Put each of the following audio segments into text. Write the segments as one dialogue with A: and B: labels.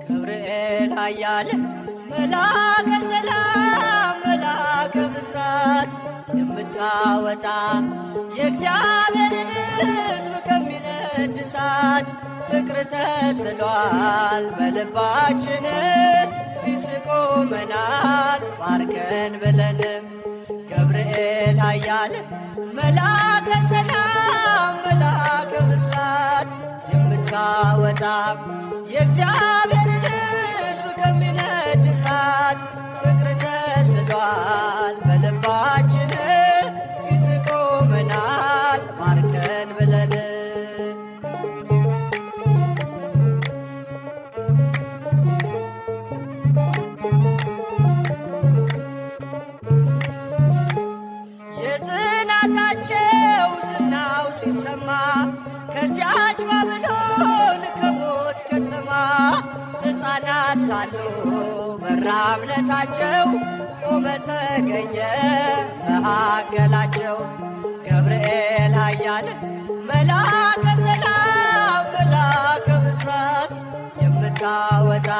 A: ገብርኤል ኃያል መልአከ ሰላም መልአከ ብስራት የምታወጣ የእግዚአብሔርን ሕዝብ ከሚነድ እሳት ፍቅር ተስሏል በልባችን ፊት ቆመናል ባርከን ብለን። ገብርኤል ኃያል መልአከ ሰላም መልአከ ብስራት የምታወጣ የእግዚአብሔርን ሕዝብ ከሚነድ እሳት ፍቅር ተስሏል በልባችን ፊት ቆመናል ባርከን ብለን። የጽናታቸው ዝናው ሲሰማ ከዚያች ባቢሎን ከሞት ከተማ ሕፃናት ሳሉ በራ እምነታቸው ቆመ ተገኘ መሃከላቸው። ገብርኤል ኃያል መልአከ ሰላም መልአከ ብስራት የምታወጣ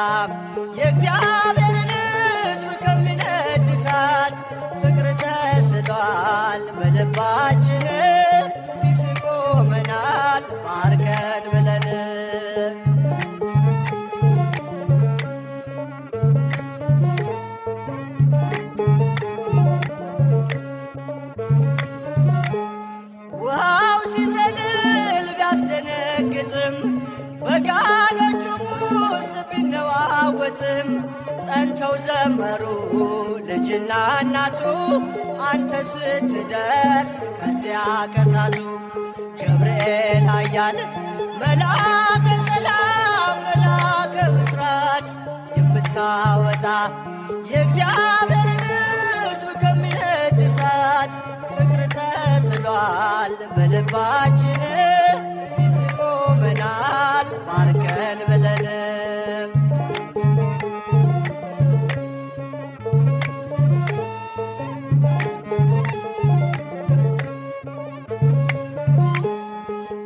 A: የእግዚአብሔርን ሕዝብ ከሚነድ እሳት ፍቅር ተስሏል በልባችን ፊት ቆመናል ባርከን ብለን። ውሃው ሲዘልል ቢያስደነግጥም በጋኖቹም ውስጥ ቢነዋወጥም ጸንተው ዘመሩ ልጅና እናቱ አንተ ስትደርስ ከዚያ ከሳቱ። ገብርኤል ኃያል መልአከ ሰላም መልአከ ብስራት የምታወጣ የእግዚአብሔርን ሕዝብ ከሚነድ እሳት ፍቅር ተስሏል በልባችን ፊት ቆመናል ባርከን ብለን።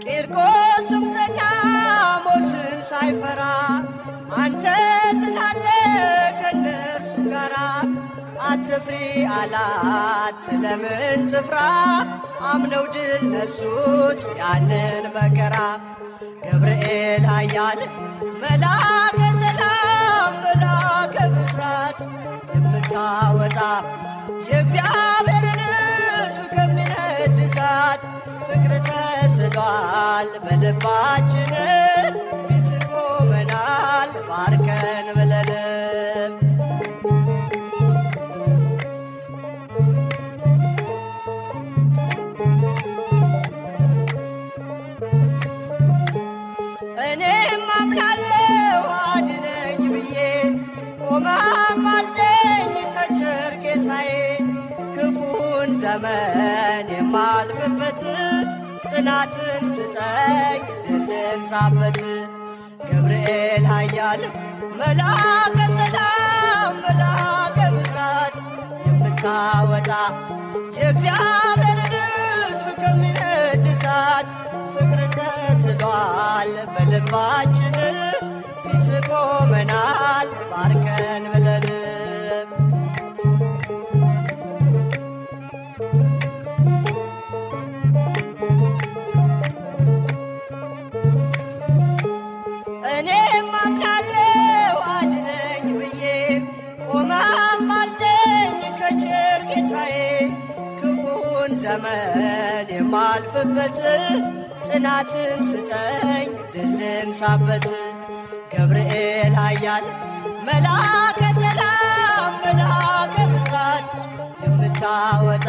A: ቂርቆስም ጸና ሞትን ሳይፈራ አንተ ስላለ ከነርሱ ጋራ። አትፍሪ አላት ስለምን ትፍራ አምነው ድል ነሱት ያንን መከራ። ገብርኤል ኃያል መልአከ ሰላም መልአከ ብስራት የምታወጣ የእግዚአብሔርን ሕዝብ ከሚነድ እሳት ፍቅር ተስሏል በልባችን ፊት ቆመናል ባርከን ብለን። እኔም አምናለሁ አድነኝ ብዬ ቆመህ አልደኝ ከቸር ጌታዬ። ክፉን ዘመን የማልፍበት ጽናትን ስጠኝ ድልን ሳበት። ገብርኤል ኃያል መልአከ ሰላም መልአከ ብስራት የምታወጣ የእግዚአብሔርን ሕዝብ ከሚነድ እሳት ፍቅር ተስሏል በልባችን ፊት ቆመናል ባርከን ብለን። እኔም አምናለሁ አድነኝ ብዬ ቆመህ አልደኝ ከቸር ጌታዬ። ክፉን ዘመን የማልፍበት ጽናትን ስጠኝ ድልን ሳበት። ገብርኤል ኃያል መልአከ ሰላም መልአከ ብስራት የምታወጣ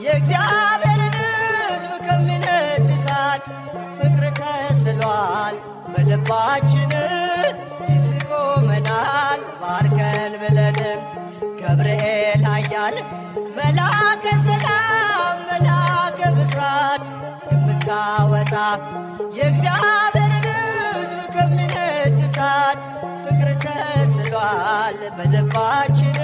A: የእግዚአብሔርን ሕዝብ ከሚነድ እሳት ፍቅር ተስሏል በልባችን ፊት ቆመናል ባርከን ብለን። ገብርኤል ኃያል መልአከ ሰላም መልአከ ብስራት ከኃጢአት የምታወጣ የእግዚአብሔርን ሕዝብ ከሚነድ እሳት ፍቅር ተስሏል በልባችን